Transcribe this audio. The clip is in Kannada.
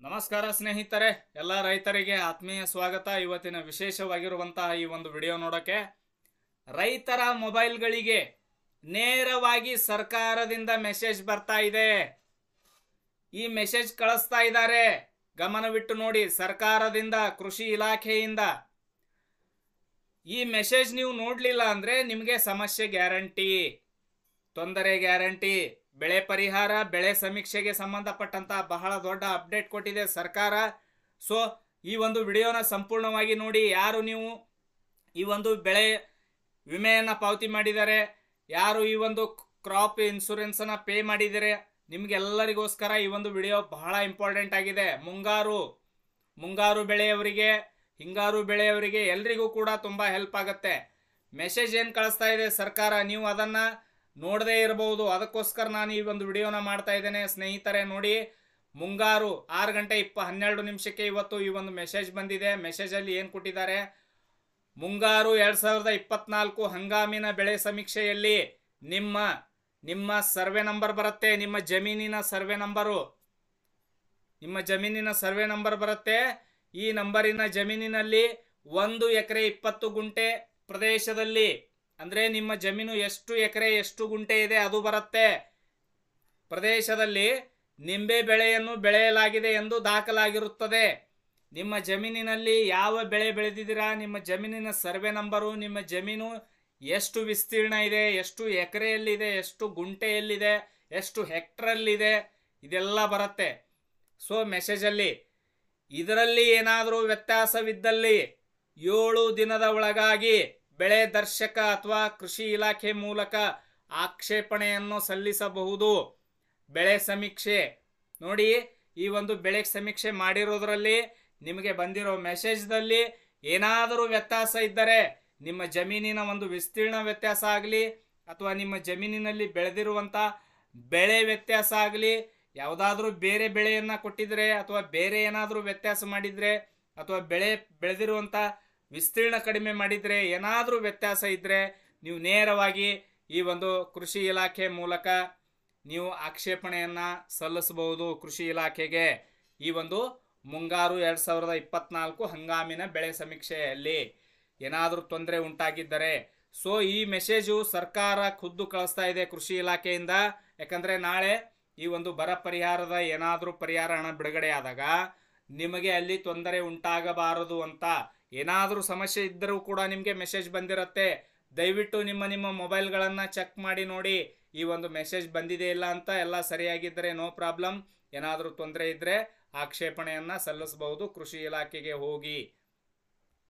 ನಮಸ್ಕಾರ ಸ್ನೇಹಿತರೆ, ಎಲ್ಲ ರೈತರಿಗೆ ಆತ್ಮೀಯ ಸ್ವಾಗತ. ಇವತ್ತಿನ ವಿಶೇಷವಾಗಿರುವಂತಹ ಈ ಒಂದು ವಿಡಿಯೋ ನೋಡೋಕೆ ರೈತರ ಮೊಬೈಲ್ಗಳಿಗೆ ನೇರವಾಗಿ ಸರ್ಕಾರದಿಂದ ಮೆಸೇಜ್ ಬರ್ತಾ ಇದೆ. ಈ ಮೆಸೇಜ್ ಕಳಿಸ್ತಾ ಇದ್ದಾರೆ, ಗಮನವಿಟ್ಟು ನೋಡಿ. ಸರ್ಕಾರದಿಂದ, ಕೃಷಿ ಇಲಾಖೆಯಿಂದ ಈ ಮೆಸೇಜ್ ನೀವು ನೋಡಲಿಲ್ಲ ಅಂದ್ರೆ ನಿಮಗೆ ಸಮಸ್ಯೆ ಗ್ಯಾರಂಟಿ, ತೊಂದರೆ ಗ್ಯಾರಂಟಿ. ಬೆಳೆ ಪರಿಹಾರ, ಬೆಳೆ ಸಮೀಕ್ಷೆಗೆ ಸಂಬಂಧಪಟ್ಟಂತ ಬಹಳ ದೊಡ್ಡ ಅಪ್ಡೇಟ್ ಕೊಟ್ಟಿದೆ ಸರ್ಕಾರ. ಸೊ ಈ ಒಂದು ವಿಡಿಯೋನ ಸಂಪೂರ್ಣವಾಗಿ ನೋಡಿ. ಯಾರು ನೀವು ಈ ಒಂದು ಬೆಳೆ ವಿಮೆಯನ್ನು ಪಾವತಿ ಮಾಡಿದ್ದಾರೆ, ಯಾರು ಈ ಒಂದು ಕ್ರಾಪ್ ಇನ್ಶೂರೆನ್ಸನ್ನು ಪೇ ಮಾಡಿದರೆ, ನಿಮಗೆಲ್ಲರಿಗೋಸ್ಕರ ಈ ಒಂದು ವಿಡಿಯೋ ಬಹಳ ಇಂಪಾರ್ಟೆಂಟ್ ಆಗಿದೆ. ಮುಂಗಾರು ಬೆಳೆಯವರಿಗೆ, ಹಿಂಗಾರು ಬೆಳೆಯವರಿಗೆ ಎಲ್ರಿಗೂ ಕೂಡ ತುಂಬ ಹೆಲ್ಪ್ ಆಗುತ್ತೆ. ಮೆಸೇಜ್ ಏನು ಕಳಿಸ್ತಾ ಇದೆ ಸರ್ಕಾರ, ನೀವು ಅದನ್ನು ನೋಡದೇ ಇರಬಹುದು. ಅದಕ್ಕೋಸ್ಕರ ನಾನು ಈ ಒಂದು ವಿಡಿಯೋನ ಮಾಡ್ತಾ ಇದ್ದೇನೆ ಸ್ನೇಹಿತರೆ. ನೋಡಿ, ಮುಂಗಾರು 6:12 ಇವತ್ತು ಈ ಒಂದು ಮೆಸೇಜ್ ಬಂದಿದೆ. ಮೆಸೇಜಲ್ಲಿ ಏನು ಕೊಟ್ಟಿದ್ದಾರೆ, ಮುಂಗಾರು 2024 ಹಂಗಾಮಿನ ಬೆಳೆ ಸಮೀಕ್ಷೆಯಲ್ಲಿ ನಿಮ್ಮ ಸರ್ವೆ ನಂಬರ್ ಬರುತ್ತೆ. ನಿಮ್ಮ ಜಮೀನಿನ ಸರ್ವೆ ನಂಬರ್ ಬರುತ್ತೆ. ಈ ನಂಬರಿನ ಜಮೀನಿನಲ್ಲಿ 1 ಎಕರೆ 20 ಗುಂಟೆ ಪ್ರದೇಶದಲ್ಲಿ, ಅಂದ್ರೆ ನಿಮ್ಮ ಜಮೀನು ಎಷ್ಟು ಎಕರೆ ಎಷ್ಟು ಗುಂಟೆ ಇದೆ ಅದು ಬರುತ್ತೆ. ಪ್ರದೇಶದಲ್ಲಿ ನಿಂಬೆ ಬೆಳೆಯನ್ನು ಬೆಳೆಯಲಾಗಿದೆ ಎಂದು ದಾಖಲಾಗಿರುತ್ತದೆ. ನಿಮ್ಮ ಜಮೀನಿನಲ್ಲಿ ಯಾವ ಬೆಳೆ ಬೆಳೆದಿದ್ದೀರಾ, ನಿಮ್ಮ ಜಮೀನಿನ ಸರ್ವೆ ನಂಬರು, ನಿಮ್ಮ ಜಮೀನು ಎಷ್ಟು ವಿಸ್ತೀರ್ಣ ಇದೆ, ಎಷ್ಟು ಎಕರೆಯಲ್ಲಿದೆ, ಎಷ್ಟು ಗುಂಟೆಯಲ್ಲಿದೆ, ಎಷ್ಟು ಹೆಕ್ಟರಲ್ಲಿದೆ, ಇದೆಲ್ಲ ಬರುತ್ತೆ. ಸೊ ಮೆಸೇಜಲ್ಲಿ ಇದರಲ್ಲಿ ಏನಾದರೂ ವ್ಯತ್ಯಾಸವಿದ್ದಲ್ಲಿ 7 ದಿನದ ಒಳಗಾಗಿ ಬೆಳೆ ದರ್ಶಕ ಅಥವಾ ಕೃಷಿ ಇಲಾಖೆ ಮೂಲಕ ಆಕ್ಷೇಪಣೆಯನ್ನು ಸಲ್ಲಿಸಬಹುದು. ಬೆಳೆ ಸಮೀಕ್ಷೆ ನೋಡಿ, ಈ ಒಂದು ಬೆಳೆ ಸಮೀಕ್ಷೆ ಮಾಡಿರೋದ್ರಲ್ಲಿ ನಿಮಗೆ ಬಂದಿರೋ ಮೆಸೇಜ್ದಲ್ಲಿ ಏನಾದರೂ ವ್ಯತ್ಯಾಸ ಇದ್ದರೆ, ನಿಮ್ಮ ಜಮೀನಿನ ಒಂದು ವಿಸ್ತೀರ್ಣ ವ್ಯತ್ಯಾಸ ಆಗಲಿ ಅಥವಾ ನಿಮ್ಮ ಜಮೀನಿನಲ್ಲಿ ಬೆಳೆದಿರುವಂಥ ಬೆಳೆ ವ್ಯತ್ಯಾಸ ಆಗಲಿ, ಯಾವುದಾದ್ರೂ ಬೇರೆ ಬೆಳೆಯನ್ನು ಕೊಟ್ಟಿದ್ರೆ ಅಥವಾ ಬೇರೆ ಏನಾದರೂ ವ್ಯತ್ಯಾಸ ಮಾಡಿದರೆ ಅಥವಾ ಬೆಳೆದಿರುವಂಥ ವಿಸ್ತೀರ್ಣ ಕಡಿಮೆ ಮಾಡಿದರೆ, ಏನಾದರೂ ವ್ಯತ್ಯಾಸ ಇದ್ದರೆ ನೀವು ನೇರವಾಗಿ ಈ ಒಂದು ಕೃಷಿ ಇಲಾಖೆ ಮೂಲಕ ನೀವು ಆಕ್ಷೇಪಣೆಯನ್ನು ಸಲ್ಲಿಸಬಹುದು ಕೃಷಿ ಇಲಾಖೆಗೆ. ಈ ಒಂದು ಮುಂಗಾರು 2024 ಹಂಗಾಮಿನ ಬೆಳೆ ಸಮೀಕ್ಷೆಯಲ್ಲಿ ಏನಾದರೂ ತೊಂದರೆ ಉಂಟಾಗಿದ್ದರೆ. ಸೊ ಈ ಮೆಸೇಜು ಸರ್ಕಾರ ಖುದ್ದು ಕಳಿಸ್ತಾ ಇದೆ ಕೃಷಿ ಇಲಾಖೆಯಿಂದ. ಯಾಕಂದರೆ ನಾಳೆ ಈ ಒಂದು ಬರ ಪರಿಹಾರದ ಏನಾದರೂ ಪರಿಹಾರ ಹಣ ಬಿಡುಗಡೆ ಆದಾಗ ನಿಮಗೆ ಅಲ್ಲಿ ತೊಂದರೆ ಉಂಟಾಗಬಾರದು ಅಂತ, ಏನಾದರೂ ಸಮಸ್ಯೆ ಇದ್ದರೂ ಕೂಡ ನಿಮಗೆ ಮೆಸೇಜ್ ಬಂದಿರುತ್ತೆ. ದಯವಿಟ್ಟು ನಿಮ್ಮ ಮೊಬೈಲ್ಗಳನ್ನು ಚೆಕ್ ಮಾಡಿ ನೋಡಿ, ಈ ಒಂದು ಮೆಸೇಜ್ ಬಂದಿದೆ ಇಲ್ಲ ಅಂತ. ಎಲ್ಲ ಸರಿಯಾಗಿದ್ದರೆ ನೋ ಪ್ರಾಬ್ಲಮ್. ಏನಾದರೂ ತೊಂದರೆ ಇದ್ದರೆ ಆಕ್ಷೇಪಣೆಯನ್ನು ಸಲ್ಲಿಸಬಹುದು ಕೃಷಿ ಇಲಾಖೆಗೆ ಹೋಗಿ.